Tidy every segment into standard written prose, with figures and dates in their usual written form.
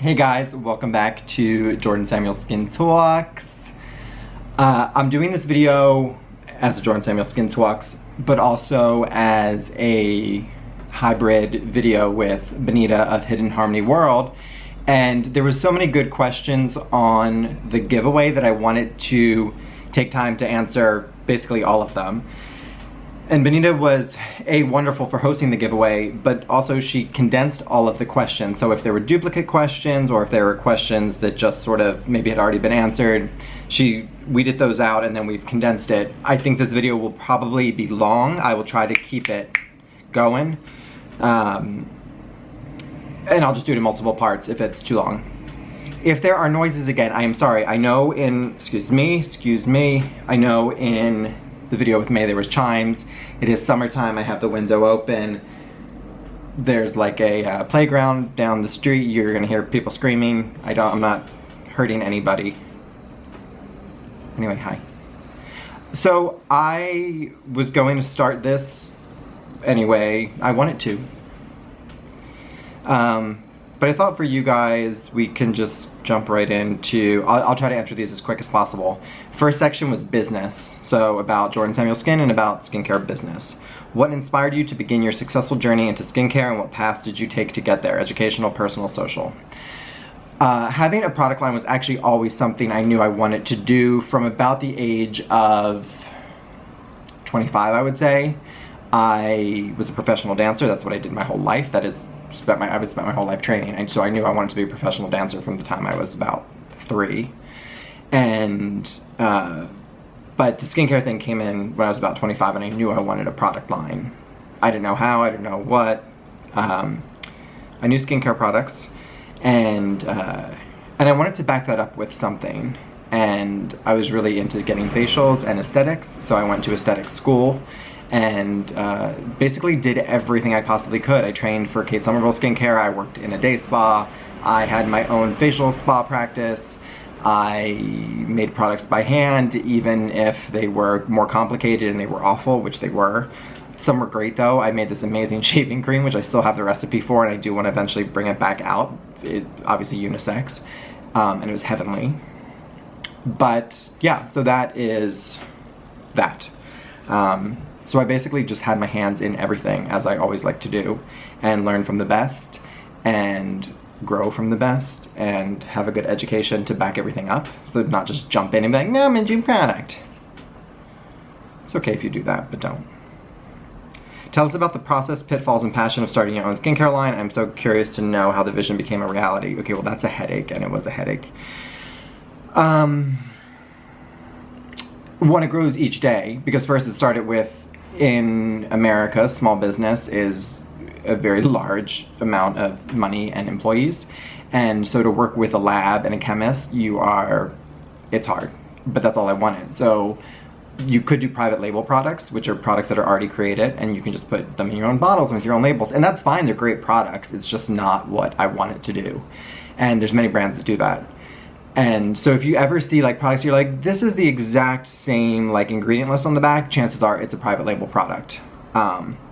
Hey guys, welcome back to JordanSamuel Skin Talks. I'm doing this video as a JordanSamuel Skin Talks, but also as a hybrid video with Benita of Hidden Harmony World. And there was so many good questions on the giveaway that I wanted to take time to answer basically all of them. And Benita was wonderful for hosting the giveaway, but also she condensed all of the questions. So if there were duplicate questions or if there were questions that just sort of maybe had already been answered, she weeded those out and then we've condensed it. I think this video will probably be long. I will try to keep it going. And I'll just do it in multiple parts if it's too long. If there are noises again, I am sorry. I know excuse me, I know in the video with May there was chimes. It is summertime, I have the window open. There's like a playground down the street. You're gonna hear people screaming. I'm not hurting anybody. Anyway, hi. So I was going to start this anyway. I wanted to. But I thought for you guys, we can just jump right into, I'll try to answer these as quick as possible. First section was business, so about Jordan Samuel Skin and about skincare business. What inspired you to begin your successful journey into skincare and what paths did you take to get there? Educational, personal, social. Having a product line was actually always something I knew I wanted to do from about the age of 25, I would say. I was a professional dancer, that's what I did my whole life. That is, I would spend my whole life training, and so I knew I wanted to be a professional dancer from the time I was about 3. And but the skincare thing came in when I was about 25, and I knew I wanted a product line. I didn't know how, I didn't know what. I knew skincare products, and I wanted to back that up with something. And I was really into getting facials and aesthetics, so I went to aesthetic school. And basically did everything I possibly could. I trained for Kate Somerville Skincare, I worked in a day spa, I had my own facial spa practice, I made products by hand, even if they were more complicated and they were awful, which they were. Some were great though. I made this amazing shaving cream, which I still have the recipe for, and I do want to eventually bring it back out. Obviously unisex, and it was heavenly. But yeah, so that is that. So I basically just had my hands in everything, as I always like to do, and learn from the best, and grow from the best, and have a good education to back everything up, so not just jump in and be like, no, I'm into product. It's okay if you do that, but don't. Tell us about the process, pitfalls, and passion of starting your own skincare line. I'm so curious to know how the vision became a reality. Okay, well that's a headache, and it was a headache. One, it grows each day, because first it started with, in America, small business is a very large amount of money and employees, and so to work with a lab and a chemist, it's hard, but that's all I wanted. So you could do private label products, which are products that are already created, and you can just put them in your own bottles and with your own labels, and that's fine, they're great products, it's just not what I wanted to do. And there's many brands that do that. And so if you ever see like products, you're like, this is the exact same like ingredient list on the back, chances are it's a private label product.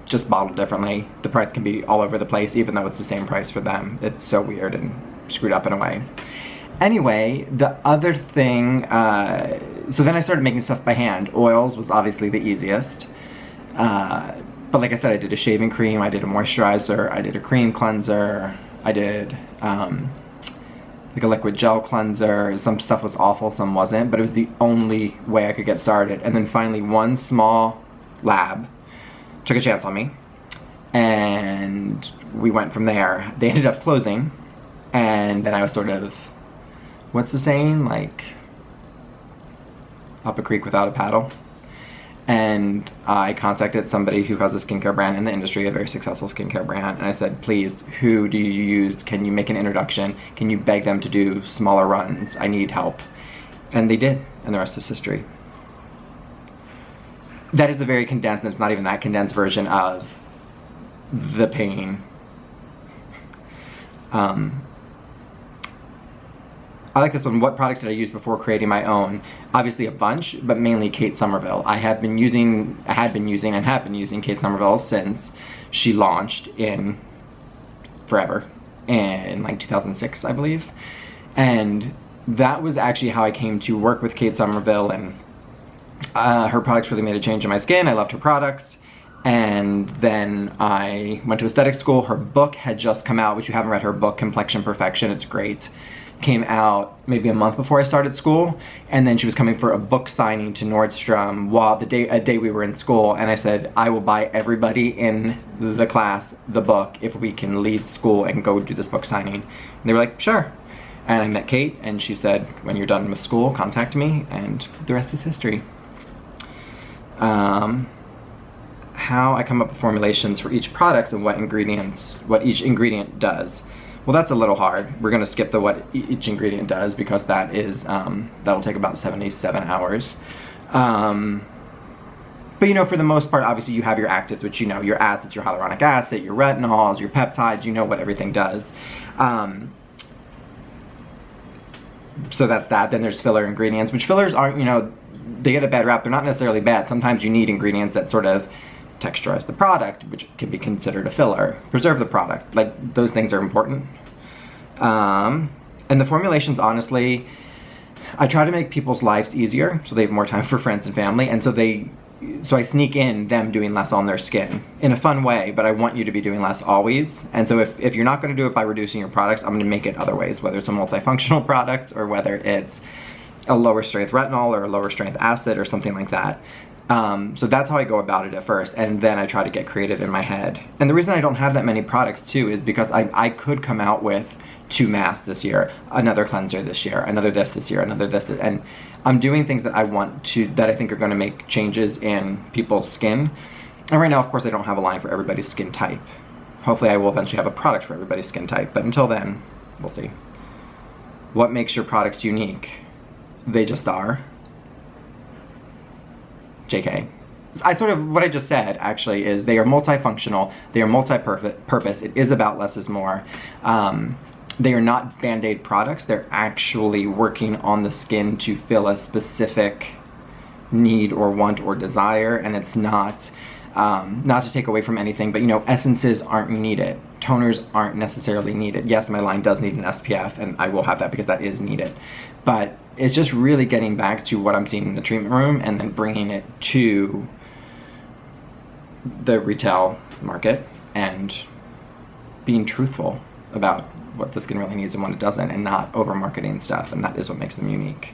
Just bottled differently. The price can be all over the place, even though it's the same price for them. It's so weird and screwed up in a way. Anyway, the other thing, so then I started making stuff by hand. Oils was obviously the easiest. But like I said, I did a shaving cream, I did a moisturizer, I did a cream cleanser, I did, like a liquid gel cleanser. Some stuff was awful, some wasn't, but it was the only way I could get started. And then finally one small lab took a chance on me, and we went from there. They ended up closing, and then I was sort of, what's the saying, like, up a creek without a paddle. And I contacted somebody who has a skincare brand in the industry, a very successful skincare brand, and I said, please, who do you use? Can you make an introduction? Can you beg them to do smaller runs? I need help. And they did, and the rest is history. That is a very condensed, and it's not even that condensed version of the pain. I like this one. What products did I use before creating my own? Obviously a bunch, but mainly Kate Somerville. I have been using Kate Somerville since she launched in forever. in like 2006, I believe. And that was actually how I came to work with Kate Somerville, and her products really made a change in my skin. I loved her products. And then I went to aesthetic school. Her book had just come out, which you haven't read her book, Complexion Perfection. It's great. Came out maybe a month before I started school, and then she was coming for a book signing to Nordstrom while a day we were in school, and I said, I will buy everybody in the class the book if we can leave school and go do this book signing. And they were like, sure. And I met Kate, and she said, when you're done with school, contact me, and the rest is history. How I come up with formulations for each product and what each ingredient does. Well, that's a little hard. We're gonna skip the what each ingredient does, because that is, that'll take about 77 hours. But you know, for the most part, obviously you have your actives, which you know, your acids, your hyaluronic acid, your retinols, your peptides, you know what everything does. So that's that. Then there's filler ingredients, which fillers aren't, you know, they get a bad rap. They're not necessarily bad. Sometimes you need ingredients that sort of texturize the product, which can be considered a filler, preserve the product. Like, those things are important. And the formulations, honestly, I try to make people's lives easier so they have more time for friends and family, and so I sneak in them doing less on their skin in a fun way, but I want you to be doing less always. And so if you're not going to do it by reducing your products, I'm going to make it other ways, whether it's a multifunctional product or whether it's a lower strength retinol or a lower strength acid or something like that. So that's how I go about it at first, and then I try to get creative in my head. And the reason I don't have that many products too is because I could come out with 2 masks this year, another cleanser this year, another this year, another this, and I'm doing things that that I think are going to make changes in people's skin. And right now, of course, I don't have a line for everybody's skin type. Hopefully I will eventually have a product for everybody's skin type, but until then, we'll see. What makes your products unique? They just are. JK. What I just said, actually, is they are multifunctional, they are multi-purpose, it is about less is more. They are not Band-Aid products, they're actually working on the skin to fill a specific need or want or desire, and it's not to take away from anything, but you know, essences aren't needed, toners aren't necessarily needed. Yes, my line does need an SPF, and I will have that because that is needed, but it's just really getting back to what I'm seeing in the treatment room and then bringing it to the retail market and being truthful about what the skin really needs and what it doesn't, and not over marketing stuff, and that is what makes them unique.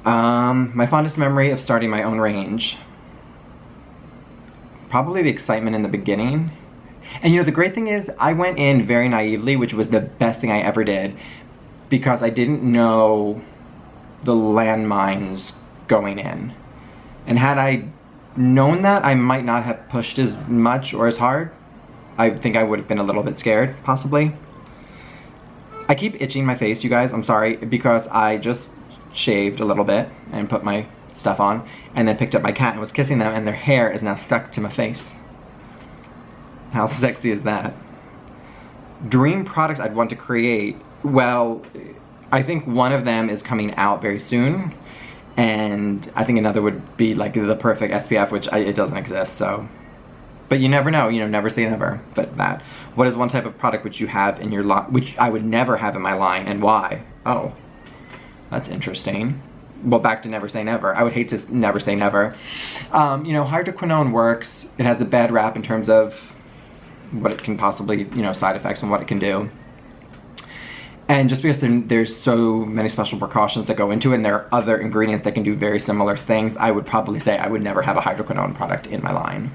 My fondest memory of starting my own range, probably the excitement in the beginning. And you know, the great thing is I went in very naively, which was the best thing I ever did, because I didn't know the landmines going in. And had I known that, I might not have pushed as much or as hard. I think I would have been a little bit scared, possibly. I keep itching my face, you guys, I'm sorry, because I just shaved a little bit and put my stuff on, and then picked up my cat and was kissing them, and their hair is now stuck to my face. How sexy is that? Dream product I'd want to create, well, I think one of them is coming out very soon, and I think another would be like the perfect SPF, which it doesn't exist, so. But you never know, you know, never say never, but that. What is one type of product which you have in your line, which I would never have in my line, and why? Oh, that's interesting. Well, back to never say never. I would hate to never say never. You know, hydroquinone works. It has a bad rap in terms of what it can possibly, you know, side effects and what it can do. And just because there's so many special precautions that go into it, and there are other ingredients that can do very similar things, I would probably say I would never have a hydroquinone product in my line.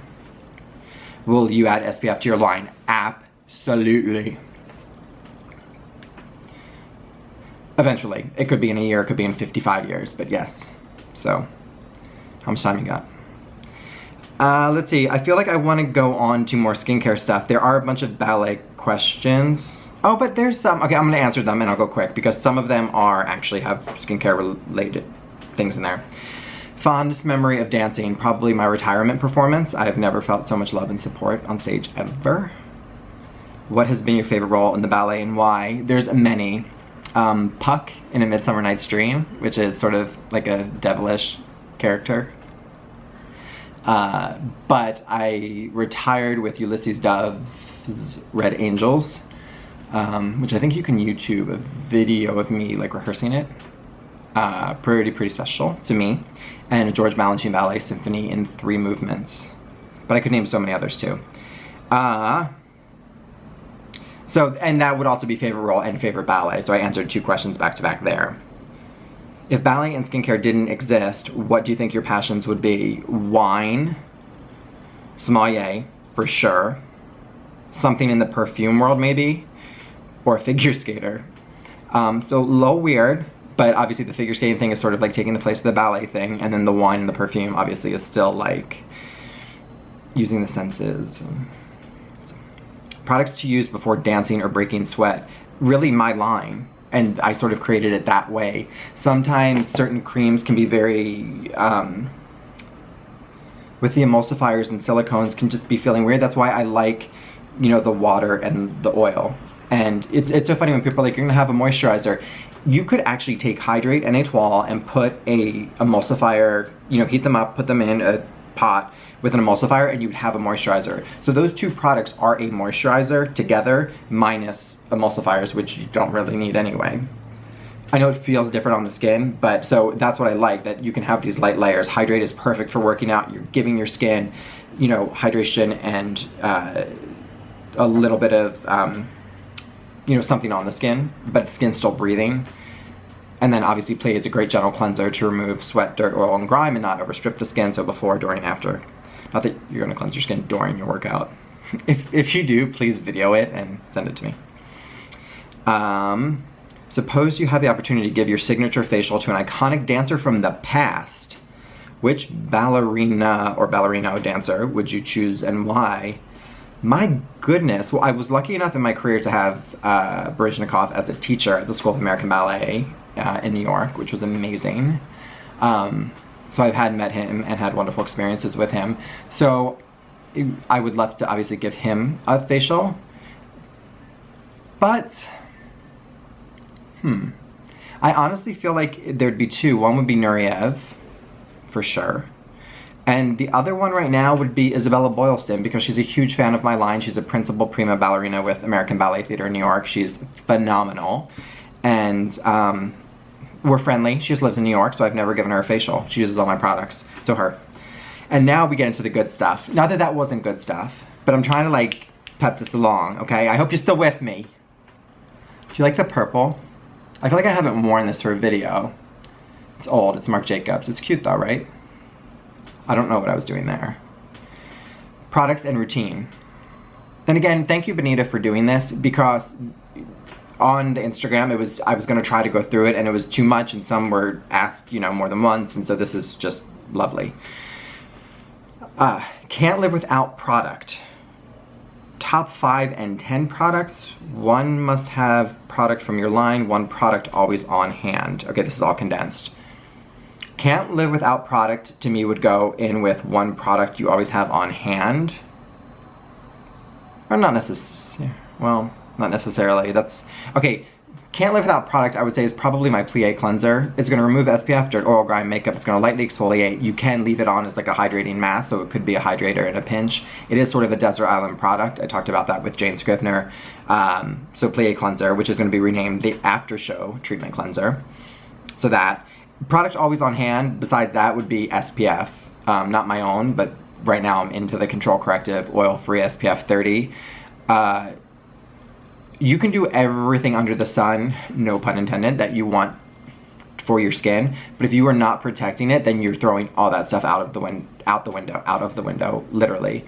Will you add SPF to your line? Absolutely. Eventually. It could be in a year, it could be in 55 years, but yes. So, how much time you got? Let's see, I feel like I want to go on to more skincare stuff. There are a bunch of Ballet questions. Oh, but there's some, okay, I'm going to answer them and I'll go quick because some of them actually have skincare related things in there. Fondest memory of dancing, probably my retirement performance. I have never felt so much love and support on stage ever. What has been your favorite role in the ballet and why? There's many. Puck in A Midsummer Night's Dream, which is sort of like a devilish character. But I retired with Ulysses Dove's Red Angels, which I think you can YouTube a video of me like rehearsing it. Pretty special to me. And a George Balanchine Ballet Symphony in 3 movements. But I could name so many others too. So, and that would also be favorite role and favorite ballet. So I answered 2 questions back to back there. If ballet and skincare didn't exist, what do you think your passions would be? Wine, sommelier, for sure. Something in the perfume world, maybe, or a figure skater. So a little weird, but obviously the figure skating thing is sort of like taking the place of the ballet thing, and then the wine and the perfume obviously is still like using the senses. Products to use before dancing or breaking sweat. Really my line. And I sort of created it that way. Sometimes certain creams can be very, with the emulsifiers and silicones, can just be feeling weird. That's why I like, you know, the water and the oil. And it's so funny when people are like, you're gonna have a moisturizer. You could actually take Hydrate and Etoile and put a emulsifier, you know, heat them up, put them in a pot with an emulsifier, and you would have a moisturizer. So those 2 products are a moisturizer together, minus emulsifiers, which you don't really need anyway. I know it feels different on the skin, but so that's what I like, that you can have these light layers. Hydrate is perfect for working out. You're giving your skin, you know, hydration and a little bit of, you know, something on the skin, but the skin's still breathing. And then obviously Play is a great gentle cleanser to remove sweat, dirt, oil, and grime and not overstrip the skin, so before, during, after. Not that you're gonna cleanse your skin during your workout. If you do, please video it and send it to me. Suppose you have the opportunity to give your signature facial to an iconic dancer from the past. Which ballerina or ballerino dancer would you choose and why? My goodness, well, I was lucky enough in my career to have Baryshnikov as a teacher at the School of American Ballet in New York, which was amazing. So I've met him and had wonderful experiences with him. So I would love to obviously give him a facial. But, I honestly feel like there'd be 2. One would be Nureyev, for sure. And the other one right now would be Isabella Boylston, because she's a huge fan of my line. She's a principal prima ballerina with American Ballet Theatre in New York. She's phenomenal. And we're friendly. She just lives in New York, so I've never given her a facial. She uses all my products. So her. And now we get into the good stuff. Not that that wasn't good stuff, but I'm trying to like pep this along, okay? I hope you're still with me. Do you like the purple? I feel like I haven't worn this for a video. It's old. It's Marc Jacobs. It's cute though, right? I don't know what I was doing there. Products and routine. And again, thank you, Benita, for doing this, because on the Instagram, I was gonna try to go through it and it was too much, and some were asked, you know, more than once, and so this is just lovely. Can't live without product. Top 5 and 10 products. 1 must have product from your line, 1 product always on hand. Okay, this is all condensed. Can't live without product to me would go in with 1 product you always have on hand. Or not necessarily, well, not necessarily. That's, okay, can't live without product I would say is probably my Plie cleanser. It's gonna remove SPF, dirt, oil, grime, makeup. It's gonna lightly exfoliate. You can leave it on as like a hydrating mask, so it could be a hydrator in a pinch. It is sort of a desert island product. I talked about that with Jane Scrivener. So Plie cleanser, which is gonna be renamed the After Show Treatment Cleanser. So that. Product always on hand, besides that, would be SPF. Not my own, but right now I'm into the Control Corrective Oil-Free SPF 30. You can do everything under the sun, no pun intended, that you want for your skin, but if you are not protecting it, then you're throwing all that stuff out of the window, literally.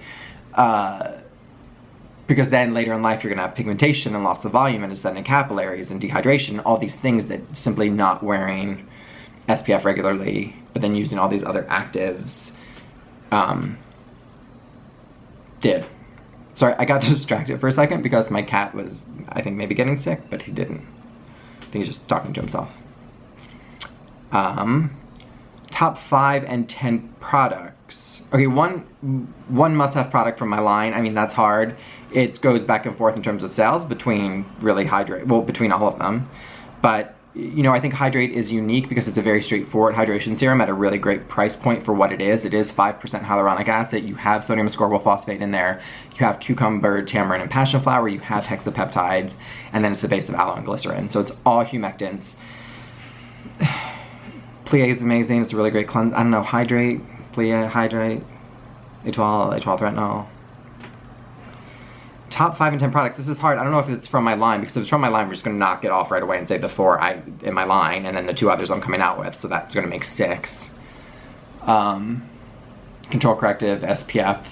Because then later in life you're gonna have pigmentation and loss of volume and descending capillaries and dehydration, all these things that simply not wearing SPF regularly, but then using all these other actives did. Sorry, I got distracted for a second because my cat was, I think, maybe getting sick, but he didn't. I think he's just talking to himself. Top 5 and 10 products. Okay, one must-have product from my line. I mean, that's hard. It goes back and forth in terms of sales between between all of them. But you know, I think Hydrate is unique because it's a very straightforward hydration serum at a really great price point for what it is. It is 5% hyaluronic acid. You have sodium ascorbyl phosphate in there. You have cucumber, tamarind, and passion flower. You have hexapeptides, and then it's the base of aloe and glycerin. So it's all humectants. Plie is amazing. It's a really great cleanse. I don't know, Hydrate, Plie, Hydrate, A12 retinol. Top 5 and 10 products. This is hard. I don't know if it's from my line, because if it's from my line, we're just going to knock it off right away and say in my line, and then the 2 others I'm coming out with. So that's going to make 6. Control Corrective SPF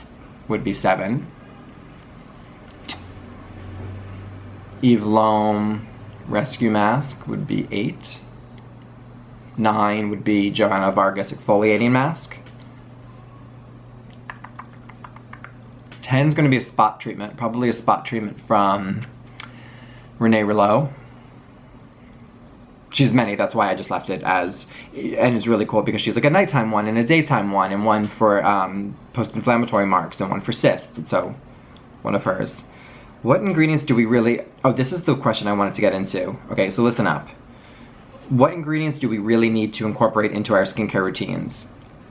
would be 7. Eve Lom Rescue Mask would be 8. 9 would be Johanna Vargas Exfoliating Mask. 10 is going to be a spot treatment, probably a spot treatment from Renee Rouleau. She's many, that's why I just left it as, and it's really cool because she's like a nighttime one and a daytime one, and one for post-inflammatory marks and one for cysts, and so one of hers. What ingredients do we really, oh, this is the question I wanted to get into. Okay, so listen up. What ingredients do we really need to incorporate into our skincare routines?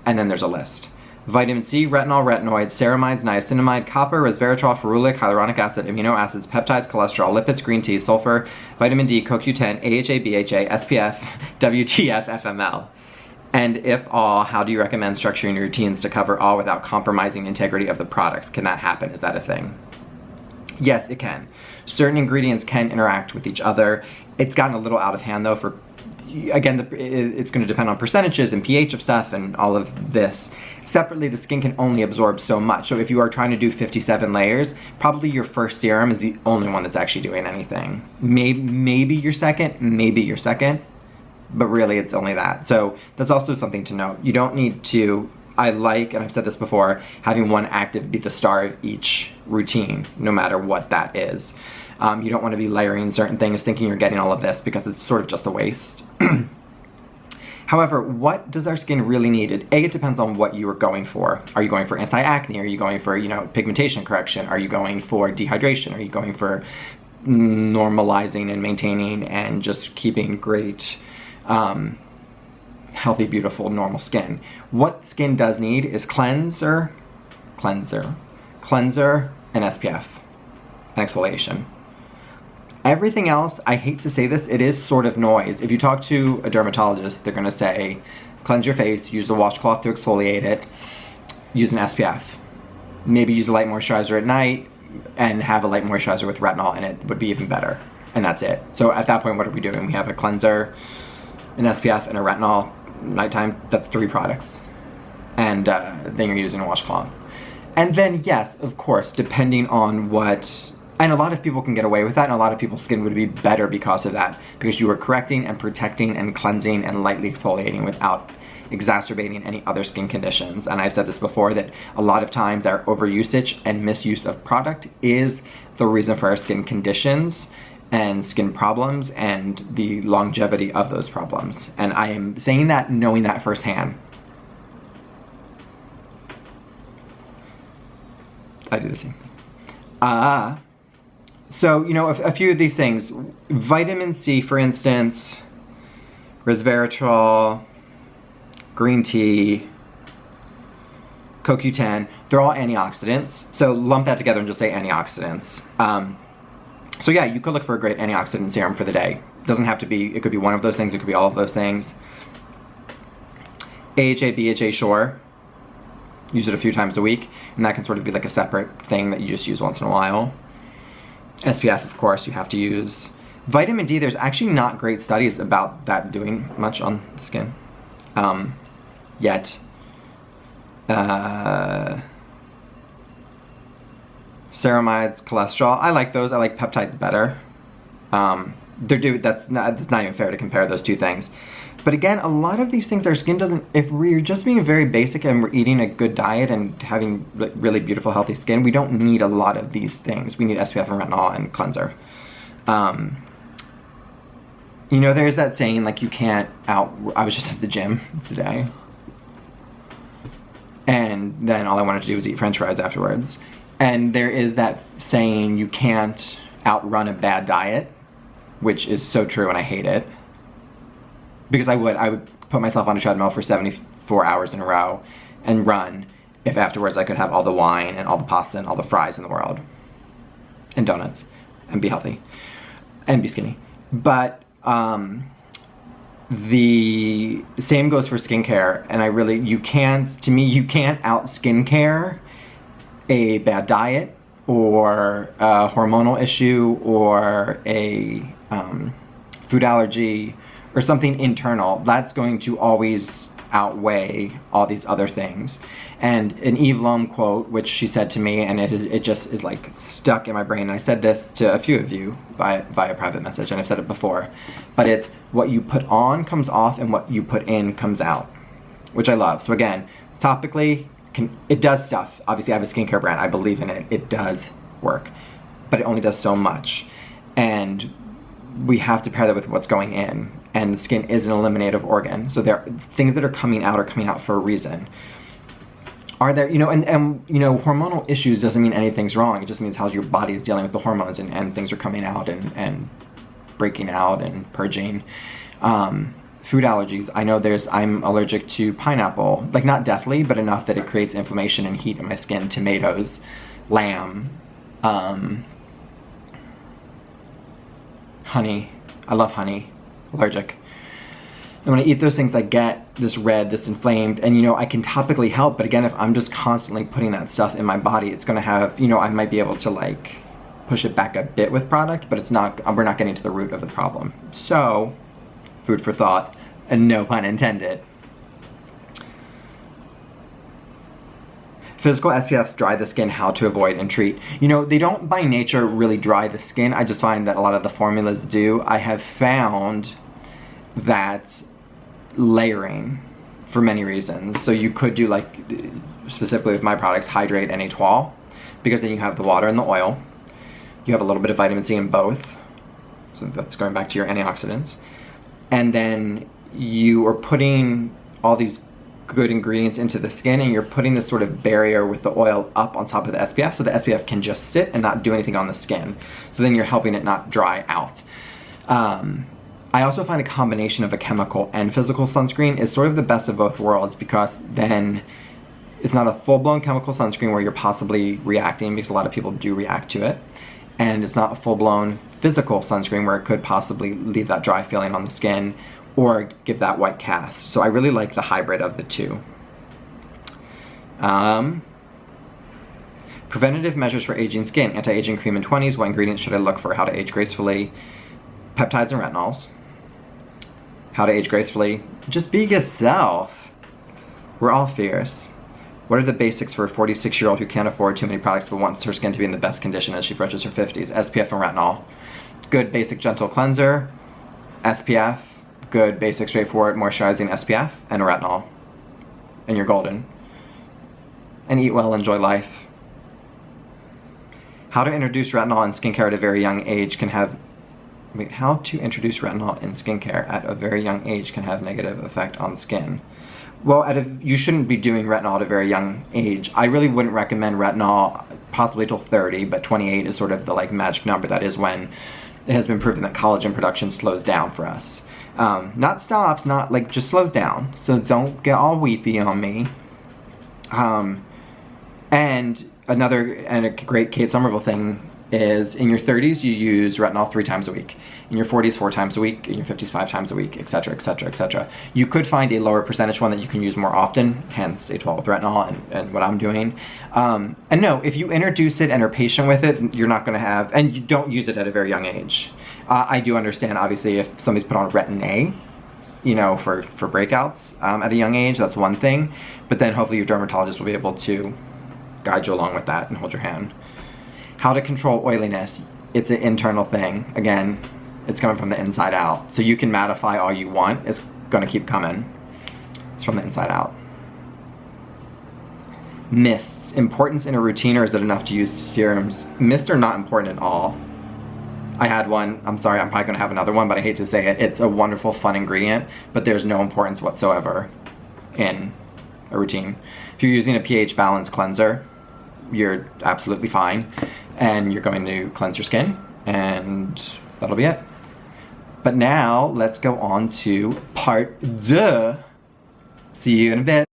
And then there's a list. Vitamin C, retinol, retinoids, ceramides, niacinamide, copper, resveratrol, ferulic, hyaluronic acid, amino acids, peptides, cholesterol, lipids, green tea, sulfur, vitamin D, CoQ10, AHA, BHA, SPF, WTF, FML. And if all, how do you recommend structuring your routines to cover all without compromising integrity of the products? Can that happen? Is that a thing? Yes, it can. Certain ingredients can interact with each other. It's gotten a little out of hand though for, again, it's going to depend on percentages and pH of stuff and all of this. Separately, the skin can only absorb so much. So if you are trying to do 57 layers, probably your first serum is the only one that's actually doing anything. Maybe your second, but really it's only that. So that's also something to note. You don't need to, I like, and I've said this before, having one active be the star of each routine, no matter what that is. You don't want to be layering certain things thinking you're getting all of this because it's sort of just a waste. However, what does our skin really need? It depends on what you are going for. Are you going for anti-acne? Are you going for, you know, pigmentation correction? Are you going for dehydration? Are you going for normalizing and maintaining and just keeping great, healthy, beautiful, normal skin? What skin does need is cleanser, and SPF, and exfoliation. Everything else, I hate to say this, it is sort of noise. If you talk to a dermatologist, they're gonna say, cleanse your face, use a washcloth to exfoliate it, use an SPF. Maybe use a light moisturizer at night, and have a light moisturizer with retinol in it would be even better. And that's it. So at that point, what are we doing? We have a cleanser, an SPF, and a retinol. Nighttime, that's 3 products. And then you're using a washcloth. And then, yes, of course, depending on what, and a lot of people can get away with that, and a lot of people's skin would be better because of that, because you are correcting and protecting and cleansing and lightly exfoliating without exacerbating any other skin conditions. And I've said this before, that a lot of times our overusage and misuse of product is the reason for our skin conditions and skin problems and the longevity of those problems. And I am saying that knowing that firsthand. I do the same thing. So, you know, a few of these things. Vitamin C, for instance, resveratrol, green tea, CoQ10, they're all antioxidants. So lump that together and just say antioxidants. So yeah, you could look for a great antioxidant serum for the day. Doesn't have to be, it could be one of those things, it could be all of those things. AHA, BHA, sure. Use it a few times a week, and that can sort of be like a separate thing that you just use once in a while. SPF, of course, you have to use. Vitamin D, there's actually not great studies about that doing much on the skin yet. Ceramides, cholesterol, I like those. I like peptides better. That's not even fair to compare those two things. But again, a lot of these things our skin doesn't, if we're just being very basic and we're eating a good diet and having really beautiful, healthy skin, we don't need a lot of these things. We need SPF and retinol and cleanser. You know, there's that saying, like, you can't I was just at the gym today, and then all I wanted to do was eat French fries afterwards. And there is that saying, you can't outrun a bad diet, which is so true, and I hate it. because I would put myself on a treadmill for 74 hours in a row and run if afterwards I could have all the wine and all the pasta and all the fries in the world and donuts and be healthy and be skinny. But the same goes for skincare, and you can't out skincare a bad diet or a hormonal issue or a food allergy or something internal. That's going to always outweigh all these other things. And an Eve Lom quote, which she said to me, and it just is like stuck in my brain. And I said this to a few of you via private message, and I've said it before, but it's what you put on comes off and what you put in comes out, which I love. So again, topically, it does stuff. Obviously, I have a skincare brand. I believe in it. It does work, but it only does so much. And we have to pair that with what's going in. And the skin is an eliminative organ. So there things that are coming out for a reason. Are there, hormonal issues doesn't mean anything's wrong. It just means how your body is dealing with the hormones and things are coming out and breaking out and purging. Food allergies. I know I'm allergic to pineapple, like not deathly, but enough that it creates inflammation and heat in my skin. Tomatoes, lamb, honey. I love honey. Allergic. And when I eat those things, I get this red, this inflamed, and I can topically help, but again, if I'm just constantly putting that stuff in my body, it's gonna have, I might be able to like push it back a bit with product, but we're not getting to the root of the problem. So, food for thought, and no pun intended. Physical SPFs dry the skin, how to avoid and treat. They don't by nature really dry the skin. I just find that a lot of the formulas do. I have found that layering for many reasons. So you could do, like, specifically with my products, hydrate and A12, because then you have the water and the oil. You have a little bit of vitamin C in both. So that's going back to your antioxidants. And then you are putting all these good ingredients into the skin, and you're putting this sort of barrier with the oil up on top of the SPF, so the SPF can just sit and not do anything on the skin. So then you're helping it not dry out. I also find a combination of a chemical and physical sunscreen is sort of the best of both worlds, because then it's not a full-blown chemical sunscreen where you're possibly reacting, because a lot of people do react to it, and it's not a full-blown physical sunscreen where it could possibly leave that dry feeling on the skin or give that white cast. So I really like the hybrid of the two. Preventative measures for aging skin. Anti-aging cream in 20s. What ingredients should I look for? How to age gracefully. Peptides and retinols. How to age gracefully. Just be yourself. We're all fierce. What are the basics for a 46-year-old who can't afford too many products but wants her skin to be in the best condition as she approaches her 50s? SPF and retinol. Good basic gentle cleanser. SPF. Good basic straightforward moisturizing SPF and retinol. And you're golden. And eat well, enjoy life. How to introduce retinol in skincare at a very young age can have how to introduce retinol in skincare at a very young age can have negative effect on skin. Well, you shouldn't be doing retinol at a very young age. I really wouldn't recommend retinol possibly till 30, but 28 is sort of the like magic number. That is when it has been proven that collagen production slows down for us. Not stops, not like, just slows down. So don't get all weepy on me. And a great Kate Somerville thing is in your 30s you use retinol 3 times a week, in your 40s 4 times a week, in your 50s 5 times a week, etc., etc., etc. You could find a lower percentage one that you can use more often, hence A12 with retinol and what I'm doing. And no, if you introduce it and are patient with it, you're not going to have, and you don't use it at a very young age. I do understand, obviously, if somebody's put on Retin-A, for breakouts at a young age, that's one thing. But then hopefully your dermatologist will be able to guide you along with that and hold your hand. How to control oiliness. It's an internal thing. Again, it's coming from the inside out. So you can mattify all you want. It's going to keep coming. It's from the inside out. Mists. Importance in a routine, or is it enough to use serums? Mists are not important at all. I had one. I'm sorry, I'm probably going to have another one, but I hate to say it. It's a wonderful, fun ingredient, but there's no importance whatsoever in a routine. If you're using a pH balance cleanser, you're absolutely fine, and you're going to cleanse your skin, and that'll be it. But now let's go on to part 2. See you in a bit.